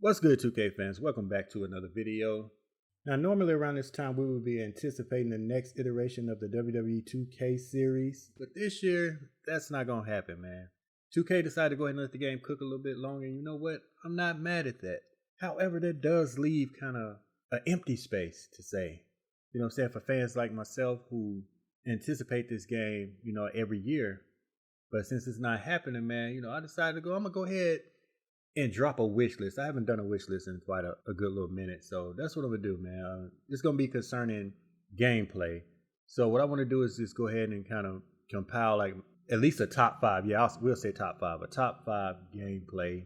What's good, 2K fans? Welcome back to another video. Now, normally around this time, we would be anticipating the next iteration of the WWE 2K series, but this year, that's not going to happen, man. 2K decided to go ahead and let the game cook a little bit longer, and you know what? I'm not mad at that. However, that does leave kind of an empty space to say. You know what I'm saying? For fans like myself who anticipate this game, every year. But since it's not happening, man, I decided to I'm going to go ahead and drop a wish list. I haven't done a wish list in quite a good little minute. So that's what I'm going to do, man. It's going to be concerning gameplay. So what I want to do is just go ahead and kind of compile like at least a top five. Yeah, we'll say top five. A top five gameplay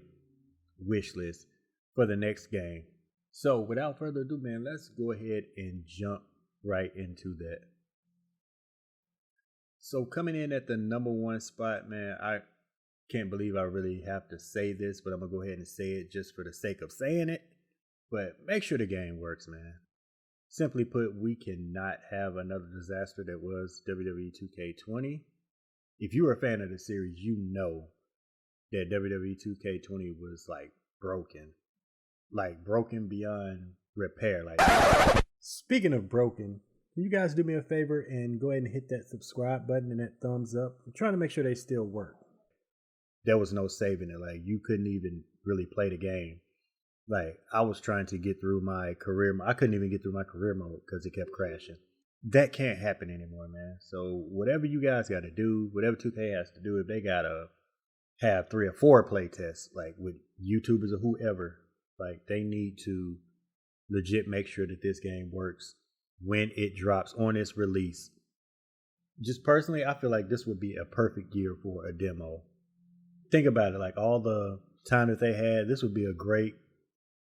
wish list for the next game. So without further ado, man, let's go ahead and jump right into that. So coming in at the number one spot, man, I can't believe I really have to say this, but I'm going to go ahead and say it just for the sake of saying it. But make sure the game works, man. Simply put, we cannot have another disaster that was WWE 2K20. If you were a fan of the series, you know that WWE 2K20 was like broken beyond repair. Speaking of broken, can you guys do me a favor and go ahead and hit that subscribe button and that thumbs up? I'm trying to make sure they still work. There was no saving it. Like, you couldn't even really play the game. Like, I was trying to get through my career. I couldn't even get through my career mode because it kept crashing. That can't happen anymore, man. So whatever you guys got to do, whatever 2K has to do, if they got to have 3 or 4 play tests, like with YouTubers or whoever, like they need to legit make sure that this game works when it drops on its release. Just personally, I feel like this would be a perfect year for a demo. Think about it, like all the time that they had, this would be a great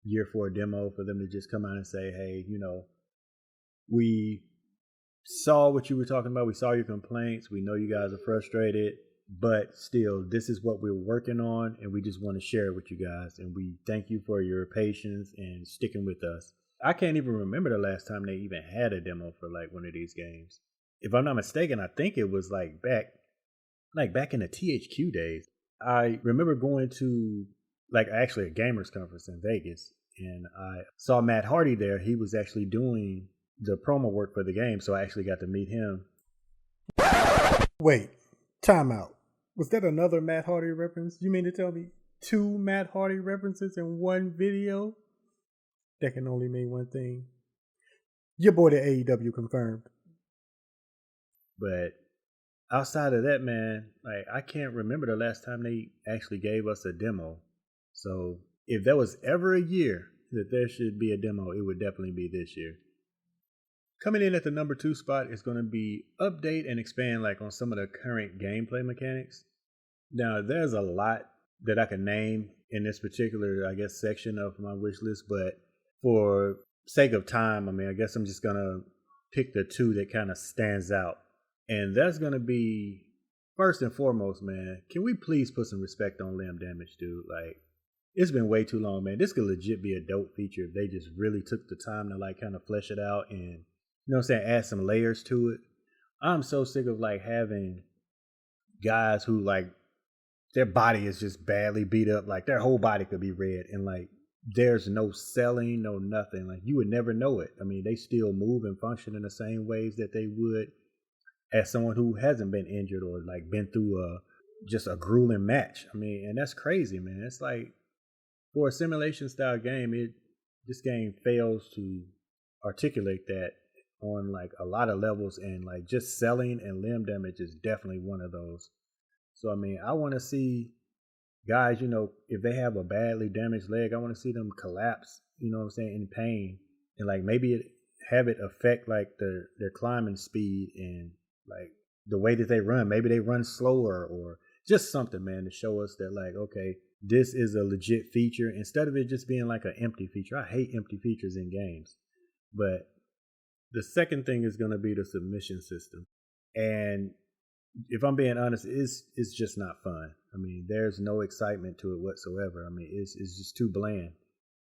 year for a demo for them to just come out and say, hey, we saw what you were talking about. We saw your complaints. We know you guys are frustrated, but still, this is what we're working on, and we just want to share it with you guys. And we thank you for your patience and sticking with us. I can't even remember the last time they even had a demo for like one of these games. If I'm not mistaken, I think it was back in the THQ days. I remember going to actually a gamers conference in Vegas, and I saw Matt Hardy there. He was actually doing the promo work for the game, so I actually got to meet him. Wait, time out. Was that another Matt Hardy reference? You mean to tell me 2 Matt Hardy references in one video? That can only mean one thing. Your boy, the AEW, confirmed. But outside of that, man, I can't remember the last time they actually gave us a demo. So if there was ever a year that there should be a demo, it would definitely be this year. Coming in at the number 2 spot is going to be update and expand on some of the current gameplay mechanics. Now, there's a lot that I can name in this particular, section of my wish list, but for sake of time, I guess I'm just going to pick the 2 that kind of stands out. And that's going to be, first and foremost, man, can we please put some respect on limb damage, dude? It's been way too long, man. This could legit be a dope feature if they just really took the time to kind of flesh it out and, add some layers to it. I'm so sick of having guys who their body is just badly beat up. Their whole body could be red and there's no selling, no nothing. You would never know it. They still move and function in the same ways that they would as someone who hasn't been injured or been through just a grueling match. And that's crazy, man. It's for a simulation style game, this game fails to articulate that on a lot of levels, and just selling and limb damage is definitely one of those. So I want to see guys, if they have a badly damaged leg, I want to see them collapse, in pain, and maybe have it affect their climbing speed and the way that they run. Maybe they run slower or just something, man, to show us that okay, this is a legit feature instead of it just being an empty feature. I hate empty features in games. But the second thing is going to be the submission system. And if I'm being honest, it's just not fun. There's no excitement to it whatsoever. It's just too bland.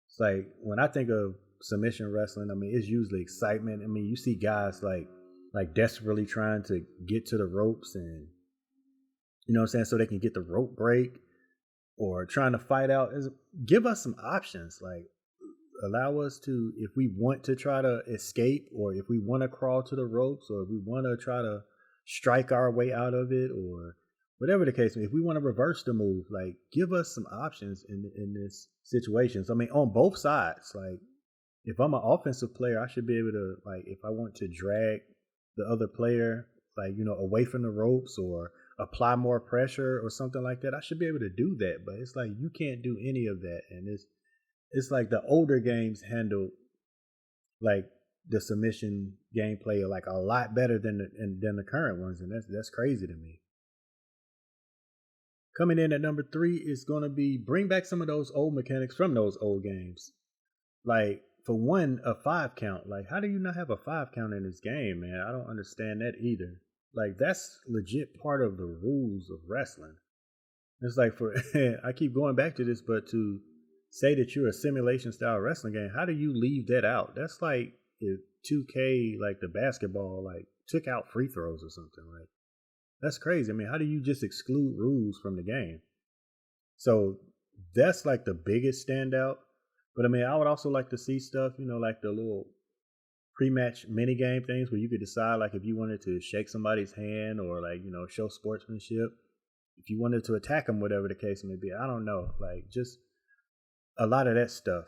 It's when I think of submission wrestling, it's usually excitement. You see guys desperately trying to get to the ropes and so they can get the rope break. or trying to fight out, is give us some options. Like allow us to, if we want to try to escape, or if we want to crawl to the ropes, or if we want to try to strike our way out of it, or whatever the case may be, if we want to reverse the move, like give us some options in this situations. I mean, on both sides. Like if I'm an offensive player, I should be able to, like, if I want to drag the other player, like, away from the ropes, or apply more pressure or something like that, I should be able to do that. But it's like you can't do any of that. And it's like the older games handle like the submission gameplay like a lot better than the current ones, and that's crazy to me. Coming in at number 3 is going to be bring back some of those old mechanics from those old games. Like, for one, a 5 count. Like, how do you not have a 5 count in this game, man? I don't understand that either. Like, that's legit part of the rules of wrestling. It's like, for I keep going back to this, but to say that you're a simulation style wrestling game, how do you leave that out? That's like if 2K, like the basketball, like took out free throws or something. Like, that's crazy. I mean, how do you just exclude rules from the game? So that's like the biggest standout. But I mean, I would also like to see stuff, like the little pre-match mini game things where you could decide, like, if you wanted to shake somebody's hand, or like, show sportsmanship, if you wanted to attack them, whatever the case may be. I don't know, like, just a lot of that stuff.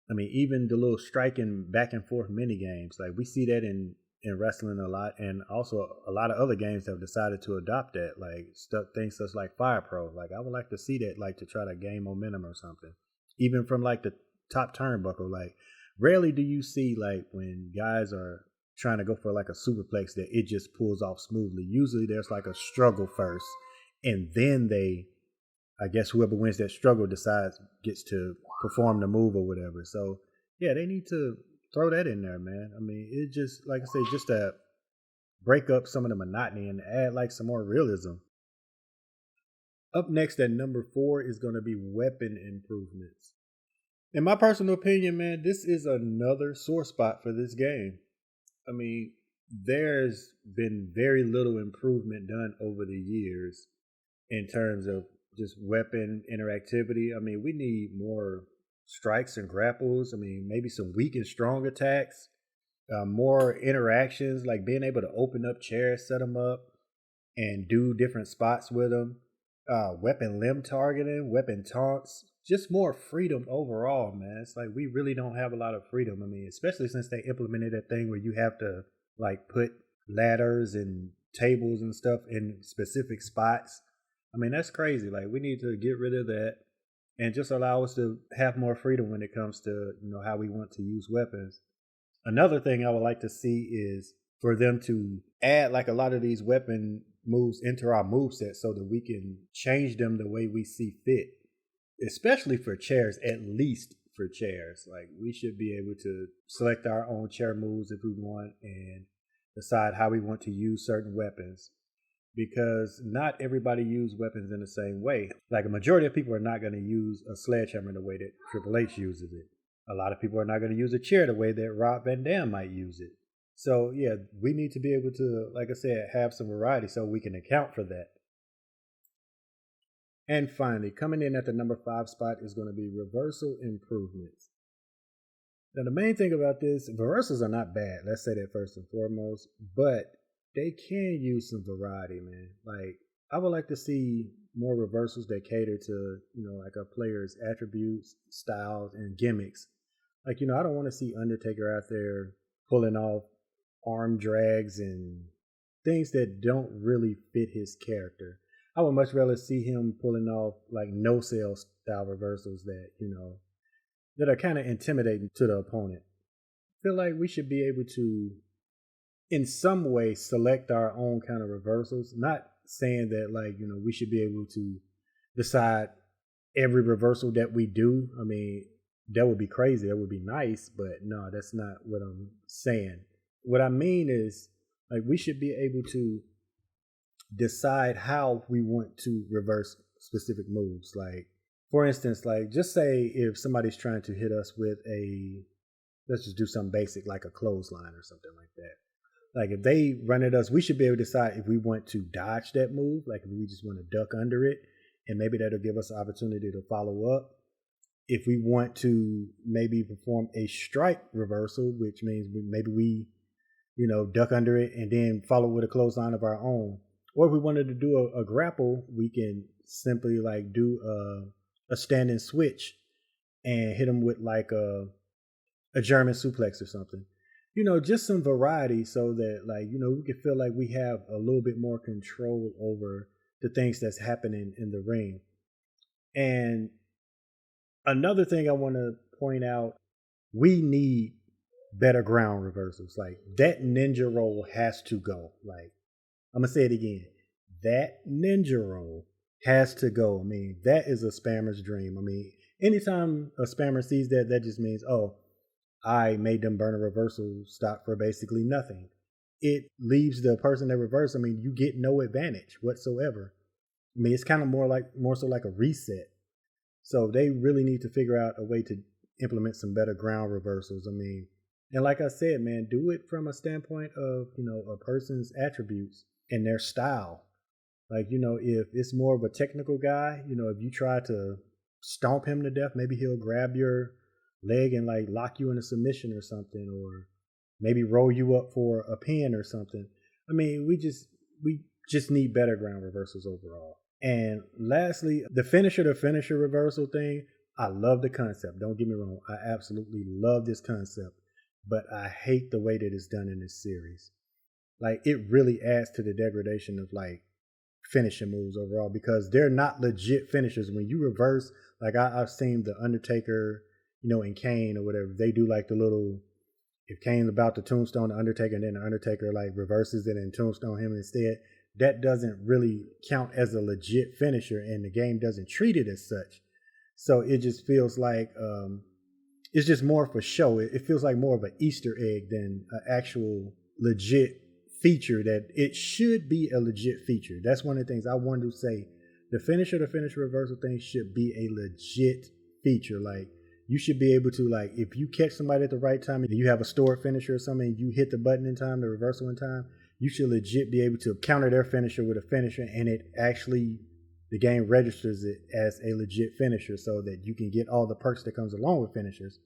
I mean, even the little striking back and forth mini games, like we see that in wrestling a lot, and also a lot of other games have decided to adopt that, like things such like Fire Pro. Like, I would like to see that, like, to try to gain momentum or something, even from like the top turnbuckle. Like, rarely do you see, like, when guys are trying to go for like a superplex, that it just pulls off smoothly. Usually there's like a struggle first, and then I guess whoever wins that struggle gets to perform the move or whatever. So yeah, they need to throw that in there, man. I mean, it just, like I say, just to break up some of the monotony and add like some more realism. Up next at number 4 is going to be weapon improvements. In my personal opinion, man, this is another sore spot for this game. I mean, there's been very little improvement done over the years in terms of just weapon interactivity. I mean, we need more strikes and grapples. I mean, maybe some weak and strong attacks, more interactions, like being able to open up chairs, set them up, and do different spots with them. Weapon limb targeting, weapon taunts, just more freedom overall, man. It's like we really don't have a lot of freedom. I mean, especially since they implemented that thing where you have to like put ladders and tables and stuff in specific spots. I mean, that's crazy. Like, we need to get rid of that and just allow us to have more freedom when it comes to, how we want to use weapons. Another thing I would like to see is for them to add like a lot of these weapon moves into our moveset so that we can change them the way we see fit, especially for chairs, at least for chairs. Like, we should be able to select our own chair moves if we want, and decide how we want to use certain weapons, because not everybody use weapons in the same way. Like, a majority of people are not going to use a sledgehammer the way that Triple H uses it. A lot of people are not going to use a chair the way that Rob Van Dam might use it. So yeah, we need to be able to, like I said, have some variety so we can account for that. And finally, coming in at the number 5 spot is going to be reversal improvements. Now, the main thing about this, reversals are not bad. Let's say that first and foremost, but they can use some variety, man. Like, I would like to see more reversals that cater to, like a player's attributes, styles, and gimmicks. Like, I don't want to see Undertaker out there pulling off arm drags and things that don't really fit his character. I would much rather see him pulling off like no-sell style reversals that, that are kind of intimidating to the opponent. I feel like we should be able to, in some way, select our own kind of reversals. Not saying that, like, we should be able to decide every reversal that we do. I mean, that would be crazy. That would be nice, but no, that's not what I'm saying. What I mean is, like, we should be able to decide how we want to reverse specific moves. Like, for instance, like, just say if somebody's trying to hit us with let's just do something basic like a clothesline or something like that. Like, if they run at us, we should be able to decide if we want to dodge that move, like if we just want to duck under it, and maybe that'll give us an opportunity to follow up. If we want to maybe perform a strike reversal, which means maybe we, duck under it and then follow with a clothesline of our own. Or if we wanted to do a grapple, we can simply like do a standing switch and hit them with like a German suplex or something. Just some variety so that like, we can feel like we have a little bit more control over the things that's happening in the ring. And another thing I want to point out, we need better ground reversals. Like that ninja roll has to go. Like, I'm going to say it again. That ninja roll has to go. I mean, that is a spammer's dream. I mean, anytime a spammer sees that, that just means, oh, I made them burn a reversal stop for basically nothing. It leaves the person that reversed. I mean, you get no advantage whatsoever. I mean, it's kind of more so like a reset. So they really need to figure out a way to implement some better ground reversals. I mean, and like I said, man, do it from a standpoint of, a person's attributes and their style. Like, if it's more of a technical guy, if you try to stomp him to death, maybe he'll grab your leg and like lock you in a submission or something, or maybe roll you up for a pin or something. I mean, we just need better ground reversals overall. And lastly, the finisher to finisher reversal thing, I love the concept. Don't get me wrong. I absolutely love this concept, but I hate the way that it's done in this series. Like, it really adds to the degradation of like finishing moves overall, because they're not legit finishers. When you reverse, like I've seen the Undertaker, and Kane or whatever, they do like the little, if Kane's about to tombstone the Undertaker and then the Undertaker like reverses it and tombstone him instead, that doesn't really count as a legit finisher, and the game doesn't treat it as such. So it just feels like it's just more for show. It feels like more of an Easter egg than an actual legit feature that it should be a legit feature. That's one of the things I wanted to say. The finisher to finisher reversal thing should be a legit feature. Like, you should be able to, like, if you catch somebody at the right time and you have a stored finisher or something and you hit the button in time, the reversal in time, you should legit be able to counter their finisher with a finisher, and it actually, the game registers it as a legit finisher so that you can get all the perks that comes along with finishers.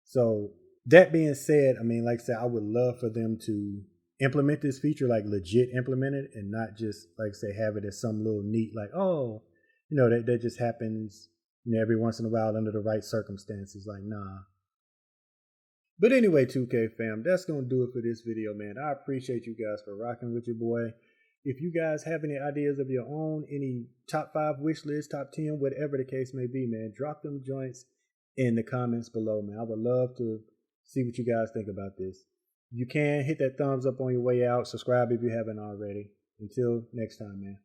So that being said, I mean, like I said, I would love for them to implement this feature, like legit implement it, and not just like say have it as some little neat, like, oh, that just happens, every once in a while under the right circumstances. Like, nah. But anyway, 2K fam, that's going to do it for this video, man. I appreciate you guys for rocking with your boy. If you guys have any ideas of your own, any top 5 wish list, top 10, whatever the case may be, man, drop them joints in the comments below, man. I would love to see what you guys think about this. If you can, hit that thumbs up on your way out. Subscribe if you haven't already. Until next time, man.